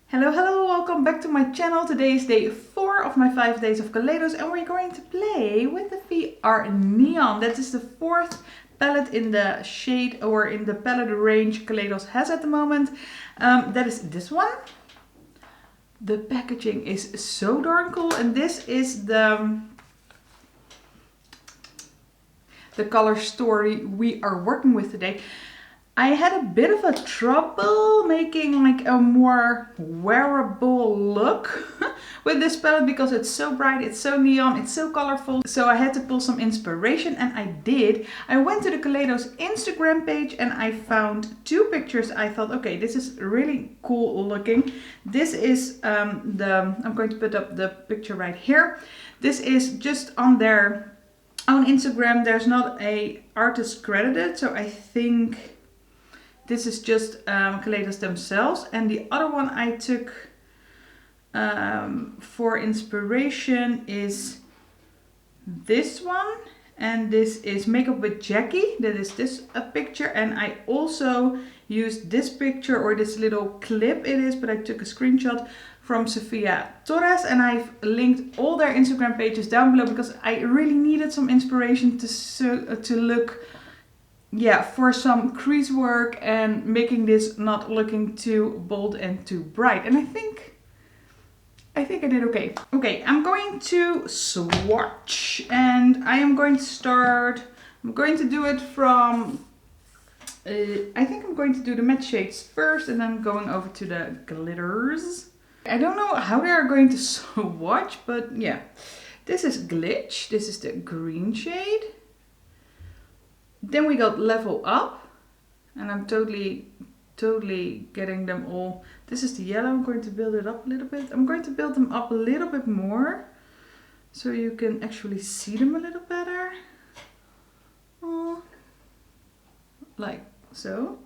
Hello, welcome back to my channel. Today is day 4 of my 5 days of Kaleidos and we're going to play with the VR Neon. That is the 4th palette in the shade or in the palette range Kaleidos has at the moment. That is this one. The packaging is so darn cool, and this is the color story we are working with today. I had a bit of a trouble making like a more wearable look with this palette because it's so bright, it's so neon, it's so colorful. So I had to pull some inspiration, and I did. I went to the Kaleidos Instagram page and I found 2 pictures. I thought, okay, this is really cool looking. This is I'm going to put up the picture right here. This is just on their own Instagram. There's not a artist credited, so I think this is just Kaleidos themselves. And the other one I took for inspiration is this one. And this is Makeup with Jackie. That is this picture. And I also used this picture, or this little clip it is, but I took a screenshot from Sophia Torres. And I've linked all their Instagram pages down below because I really needed some inspiration to look, yeah, for some crease work and making this not looking too bold and too bright. And I think I did okay. Okay, I'm going to swatch, and I am going to start. I'm going to do it from, I think I'm going to do the matte shades first and then going over to the glitters. I don't know how they are going to swatch, but yeah. This is Glitch. This is the green shade. Then we got Level Up, and I'm totally getting them all. This is the yellow. I'm going to build it up a little bit. I'm going to build them up a little bit more so you can actually see them a little better. Like so.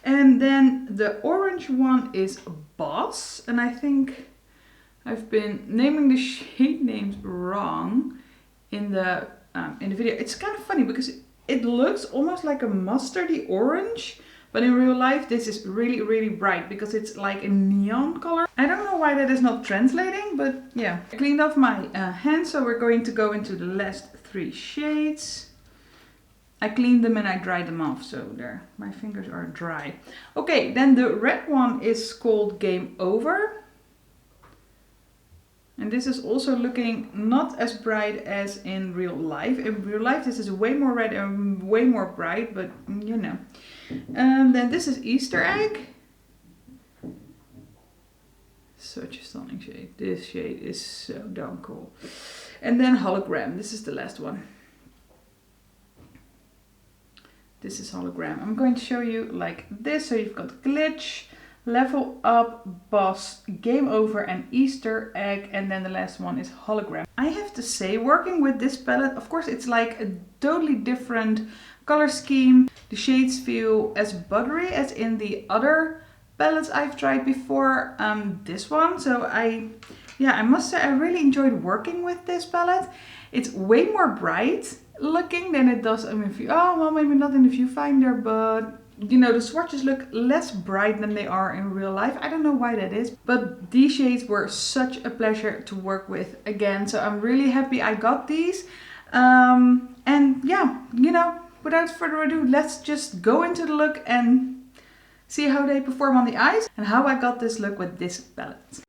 And then the orange one is Boss, and I think I've been naming the shade names wrong in the video. It's kind of funny because it looks almost like a mustardy orange, but in real life this is really bright because it's like a neon color. I don't know why that is not translating, but yeah. I cleaned off my hands, so we're going to go into the last 3 shades. I cleaned them and I dried them off, so there, my fingers are dry. Okay, then the red one is called Game Over. And this is also looking not as bright as in real life. In real life this is way more red and way more bright, but you know. Then this is Easter Egg. Such a stunning shade. This shade is so darn cool. And then Hologram. This is the last one. This is Hologram. I'm going to show you like this. So you've got Glitch, Level Up, Boss, Game Over, and Easter Egg, and then the last one is Hologram. I have to say, working with this palette, of course it's like a totally different color scheme. The shades feel as buttery as in the other palettes I've tried before this one. So I must say I really enjoyed working with this palette. It's way more bright looking than it does in the view. Oh, well, maybe not in the viewfinder, but you know, the swatches look less bright than they are in real life. I don't know why that is, but these shades were such a pleasure to work with again. So I'm really happy I got these. And yeah, you know, without further ado, let's just go into the look and see how they perform on the eyes and how I got this look with this palette.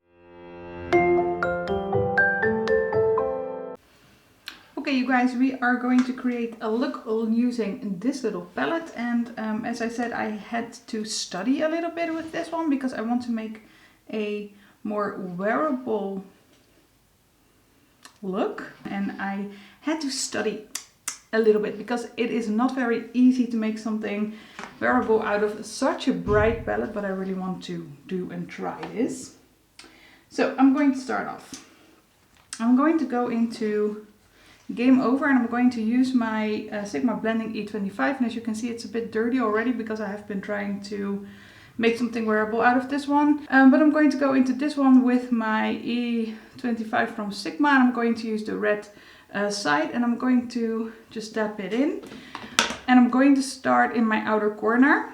Okay, you guys, we are going to create a look using this little palette, and as I said, I had to study a little bit with this one because I want to make a more wearable look, and I had to study a little bit because it is not very easy to make something wearable out of such a bright palette, but I really want to do and try this. So I'm going to start off. I'm going to go into Game Over, and I'm going to use my Sigma Blending E25, and as you can see it's a bit dirty already because I have been trying to make something wearable out of this one. But I'm going to go into this one with my E25 from Sigma, and I'm going to use the red side, and I'm going to just dab it in. And I'm going to start in my outer corner,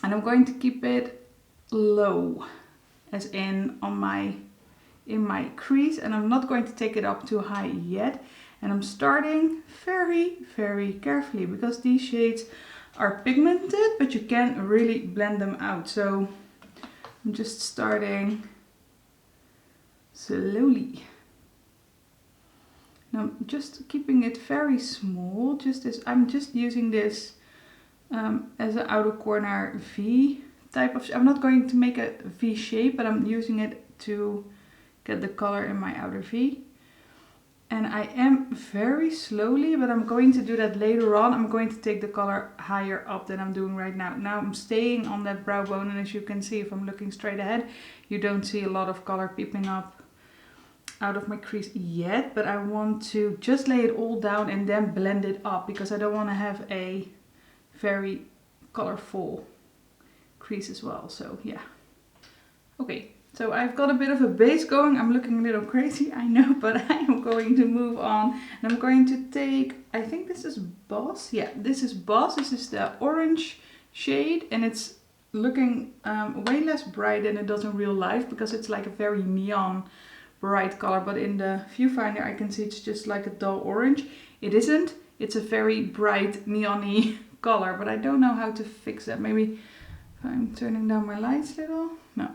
and I'm going to keep it low. as in my crease, and I'm not going to take it up too high yet. And I'm starting very, very carefully because these shades are pigmented, but you can really blend them out. So I'm just starting slowly. And I'm just keeping it very small, just as I'm just using this as an outer corner V type of, I'm not going to make a V shape, but I'm using it to get the color in my outer V. And I am very slowly, but I'm going to do that later on. I'm going to take the color higher up than I'm doing right now. Now I'm staying on that brow bone, and as you can see, if I'm looking straight ahead, you don't see a lot of color peeping up out of my crease yet, but I want to just lay it all down and then blend it up because I don't want to have a very colorful crease as well. So yeah. Okay, so I've got a bit of a base going. I'm looking a little crazy, I know, but I am going to move on. And I'm going to take, I think this is Boss. Yeah, this is Boss. This is the orange shade, and it's looking way less bright than it does in real life because it's like a very neon bright color, but in the viewfinder I can see it's just like a dull orange. It isn't. It's a very bright neon-y color, but I don't know how to fix that. Maybe if I'm turning down my lights a little. No.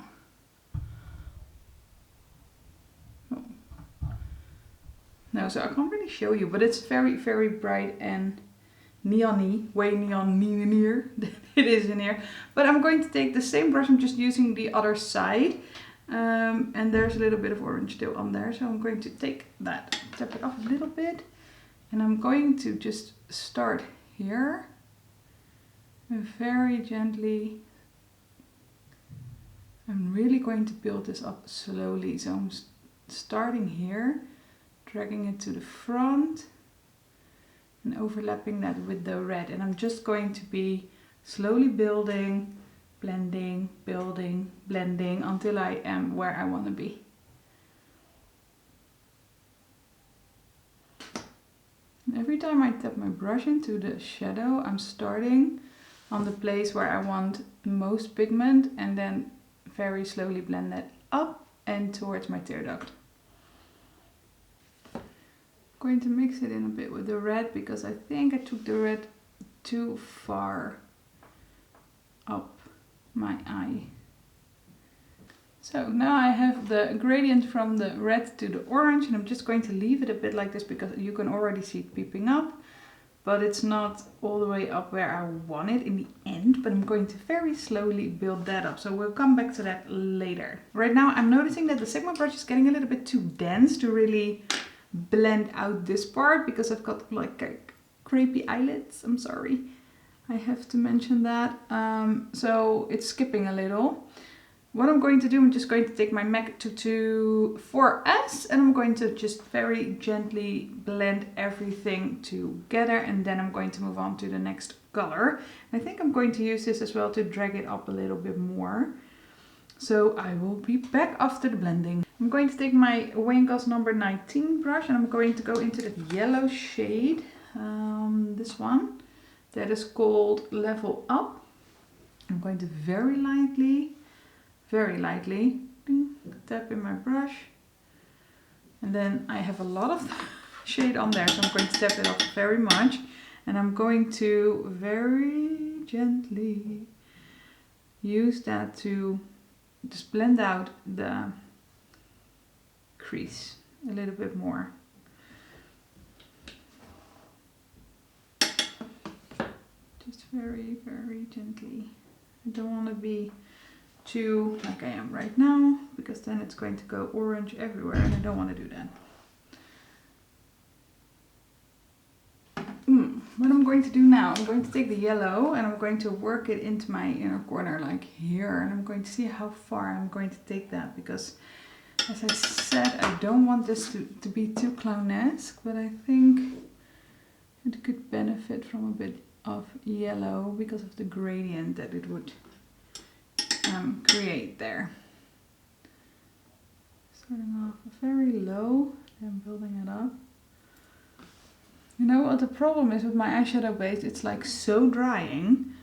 No, so I can't really show you, but it's very, very bright and neon-y, way neon-near than it is in here. But I'm going to take the same brush, I'm just using the other side. And there's a little bit of orange still on there, so I'm going to take that, tap it off a little bit, and I'm going to just start here and very gently. I'm really going to build this up slowly, so I'm starting here, dragging it to the front and overlapping that with the red, and I'm just going to be slowly building, blending, building, blending until I am where I want to be. And every time I tap my brush into the shadow, I'm starting on the place where I want most pigment and then very slowly blend that up and towards my tear duct. I'm going to mix it in a bit with the red because I think I took the red too far up my eye. So now I have the gradient from the red to the orange, and I'm just going to leave it a bit like this because you can already see it peeping up, but it's not all the way up where I want it in the end, but I'm going to very slowly build that up. So we'll come back to that later. Right now I'm noticing that the Sigma brush is getting a little bit too dense to really blend out this part because I've got like crepey eyelids. I'm sorry. I have to mention that. So it's skipping a little. What I'm going to do, I'm just going to take my MAC 224S and I'm going to just very gently blend everything together, and then I'm going to move on to the next color. I think I'm going to use this as well to drag it up a little bit more. So I will be back after the blending. I'm going to take my Winkles number 19 brush and I'm going to go into the yellow shade, this one. That is called Level Up. I'm going to very lightly tap in my brush. And then I have a lot of shade on there, so I'm going to tap it off very much. And I'm going to very gently use that to just blend out the crease a little bit more. Just very, very gently. I don't want to be too like I am right now, because then it's going to go orange everywhere and I don't want to do that. What I'm going to do now, I'm going to take the yellow and I'm going to work it into my inner corner like here, and I'm going to see how far I'm going to take that, because as I said, I don't want this to be too clownesque, but I think it could benefit from a bit of yellow because of the gradient that it would create there. Starting off very low and building it up. You know what the problem is with my eyeshadow base? It's like so drying.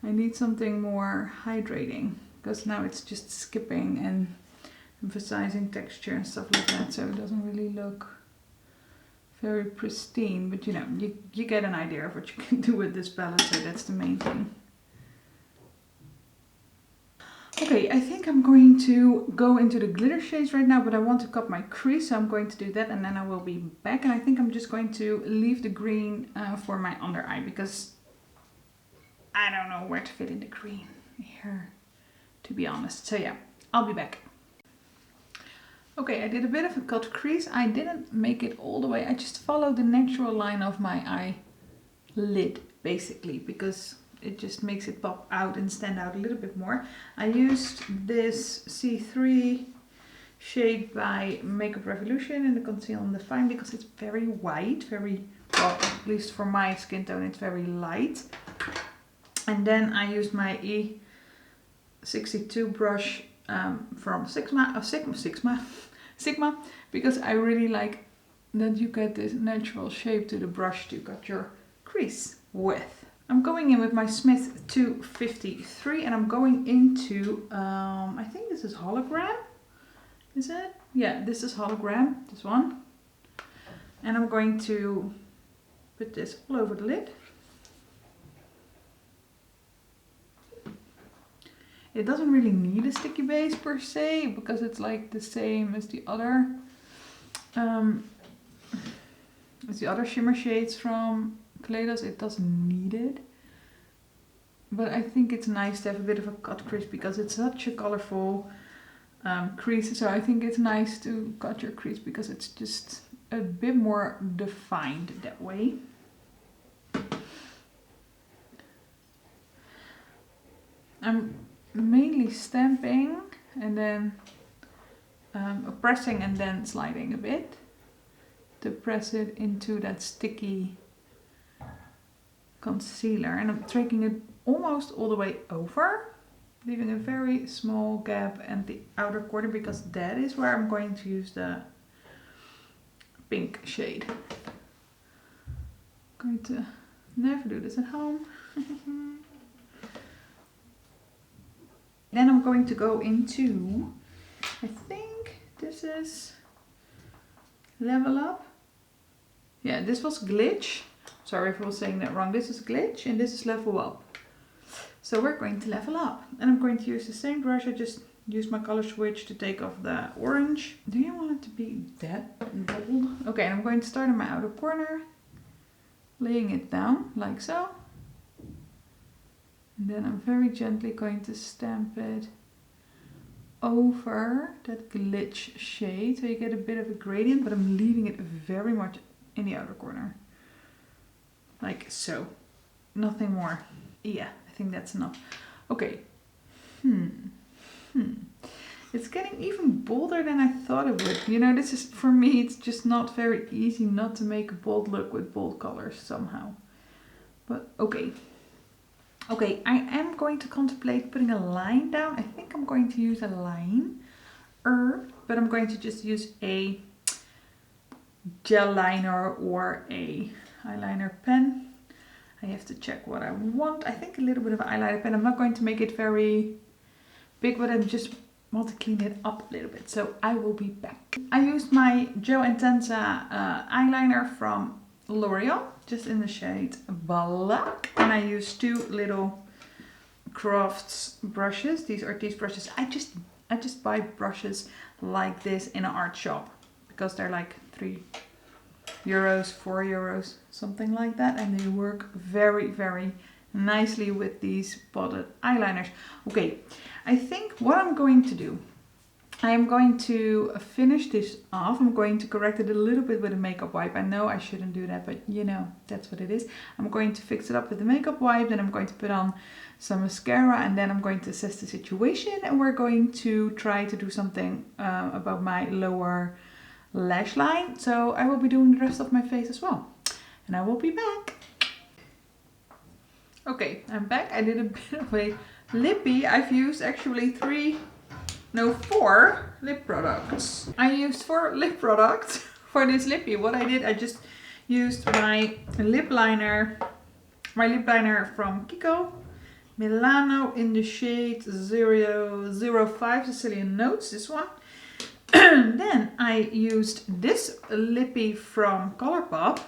I need something more hydrating. because now it's just skipping and emphasizing texture and stuff like that, so it doesn't really look very pristine, but you know, you get an idea of what you can do with this palette, so that's the main thing. Okay, I think I'm going to go into the glitter shades right now, but I want to cut my crease, so I'm going to do that and then I will be back. And I think I'm just going to leave the green for my under eye, because I don't know where to fit in the green here, to be honest. So yeah, I'll be back. Okay, I did a bit of a cut crease. I didn't make it all the way. I just followed the natural line of my eyelid, basically, because it just makes it pop out and stand out a little bit more. I used this C3 shade by Makeup Revolution in the Conceal and Define, because it's very white, very, well, at least for my skin tone, it's very light. And then I used my E62 brush from Sigma, because I really like that you get this natural shape to the brush to cut your crease with. I'm going in with my Smith 253 and I'm going into, I think this is Hologram, is it? Yeah, this is Hologram, this one. And I'm going to put this all over the lid. It doesn't really need a sticky base per se, because it's like the same as the other shimmer shades from Kaleidos. It doesn't need it. But I think it's nice to have a bit of a cut crease, because it's such a colorful crease. So I think it's nice to cut your crease because it's just a bit more defined that way. I'm mainly stamping and then pressing and then sliding a bit to press it into that sticky concealer, and I'm taking it almost all the way over, leaving a very small gap at the outer corner, because that is where I'm going to use the pink shade. I'm going to never do this at home. Then I'm going to go into, I think this is Level Up. Yeah, this was Glitch. Sorry if I was saying that wrong. This is Glitch and this is Level Up. So we're going to level up. And I'm going to use the same brush. I just used my color switch to take off the orange. Do you want it to be that bold? Okay, and I'm going to start in my outer corner, laying it down like so. And then I'm very gently going to stamp it over that Glitch shade, so you get a bit of a gradient, but I'm leaving it very much in the outer corner. Like so. Nothing more. Yeah, I think that's enough. Okay. It's getting even bolder than I thought it would. You know, this is, for me, it's just not very easy not to make a bold look with bold colors somehow. But okay. Okay, I am going to contemplate putting a line down. I think I'm going to use a line, but I'm going to just use a gel liner or a eyeliner pen. I have to check what I want. I think a little bit of an eyeliner pen. I'm not going to make it very big, but I just want to clean it up a little bit. So I will be back. I used my Gel Intensa eyeliner from L'Oreal, just in the shade Black, and I used two little Crafts brushes. These are these brushes. I just buy brushes like this in an art shop because they're like €3, €4, something like that, and they work very, very nicely with these potted eyeliners. Okay, I think what I'm going to do, I am going to finish this off. I'm going to correct it a little bit with a makeup wipe. I know I shouldn't do that, but you know, that's what it is. I'm going to fix it up with the makeup wipe, then I'm going to put on some mascara, and then I'm going to assess the situation, and we're going to try to do something about my lower lash line. So I will be doing the rest of my face as well, and I will be back. Okay, I'm back. I did a bit of a lippy. I've used actually 4 lip products. I used 4 lip products for this lippy. What I did, I just used my lip liner from Kiko. Milano in the shade 005 Sicilian Notes, this one. Then I used this lippy from Colourpop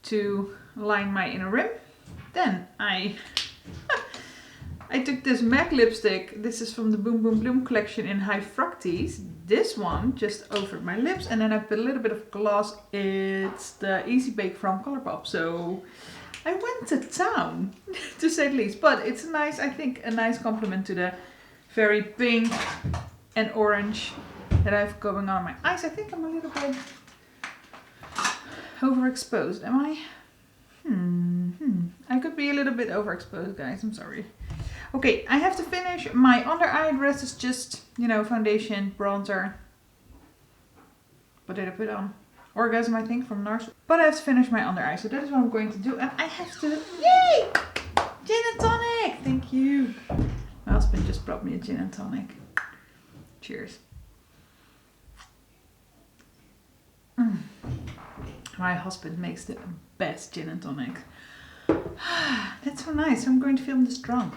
to line my inner rim. Then I took this MAC lipstick. This is from the Boom Boom Bloom collection in High Fructose. This one just over my lips, and then I put a little bit of gloss. It's the Easy Bake from Colourpop. So I went to town, to say the least. But it's nice, I think, a nice compliment to the very pink and orange that I have going on my eyes. I think I'm a little bit overexposed, am I? I could be a little bit overexposed, guys, I'm sorry. Okay, I have to finish my under eye. The rest is just, you know, foundation, bronzer. What did I put on? Orgasm, I think, from NARS. But I have to finish my under eye, so that is what I'm going to do. And I have to, yay! Gin and tonic! Thank you. My husband just brought me a gin and tonic. Cheers. My husband makes the best gin and tonic. That's so nice. I'm going to film this drunk.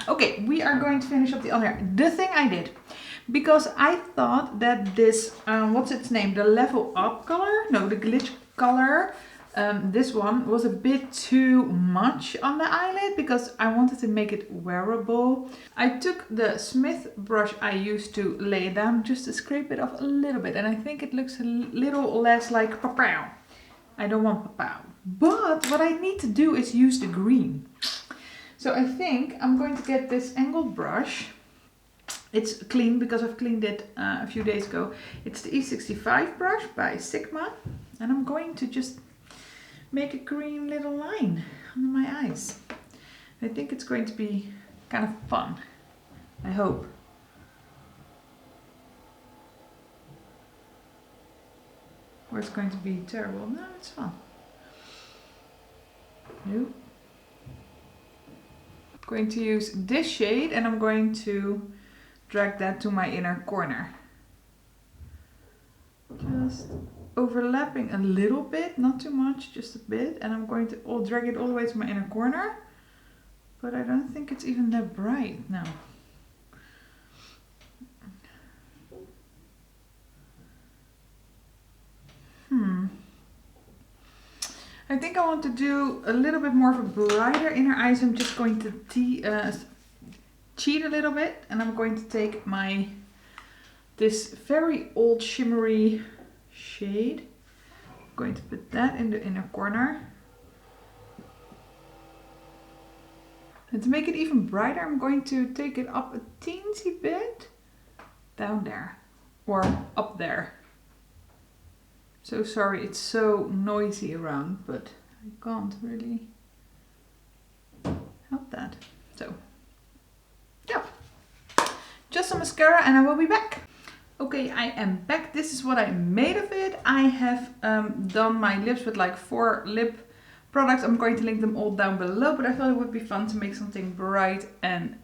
Okay, we are going to finish up the under eye. The thing I did, because I thought that this, what's its name? The Level Up color? No, the Glitch color. This one was a bit too much on the eyelid because I wanted to make it wearable. I took the Smith brush I used to lay it down just to scrape it off a little bit, and I think it looks a little less like papow. I don't want papow. But what I need to do is use the green. So I think I'm going to get this angled brush. It's clean because I've cleaned it a few days ago. It's the E65 brush by Sigma, and I'm going to just make a green little line under my eyes. I think it's going to be kind of fun. I hope. Or it's going to be terrible. No, it's fun. Nope. I'm going to use this shade and I'm going to drag that to my inner corner. Just overlapping a little bit, not too much, just a bit, and I'm going to drag it all the way to my inner corner, but I don't think it's even that bright now. I think I want to do a little bit more of a brighter inner eye, so I'm just going to cheat a little bit, and I'm going to take this very old shimmery shade. I'm going to put that in the inner corner. And to make it even brighter, I'm going to take it up a teensy bit down there or up there. So sorry, it's so noisy around, but I can't really help that. So, yeah, just some mascara and I will be back. Okay, I am back. This is what I made of it. I have done my lips with like 4 lip products. I'm going to link them all down below, but I thought it would be fun to make something bright and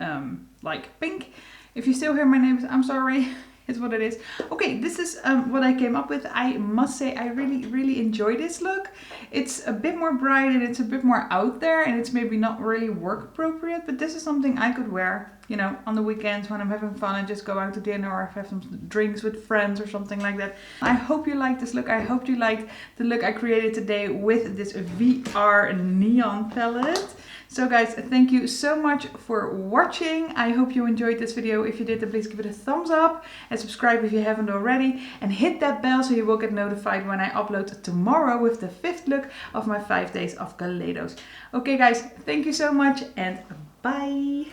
like pink. If you still hear my name, I'm sorry. It's what it is. Okay, this is what I came up with. I must say I really enjoy this look. It's a bit more bright and it's a bit more out there, and it's maybe not really work appropriate, but this is something I could wear, you know, on the weekends when I'm having fun and just go out to dinner or have some drinks with friends or something like that. I hope you like this look. I hope you liked the look I created today with this VR neon palette. So guys, thank you so much for watching. I hope you enjoyed this video. If you did, then please give it a thumbs up and subscribe if you haven't already. And hit that bell so you will get notified when I upload tomorrow with the 5th look of my 5 days of Kaleidos. Okay guys, thank you so much and bye!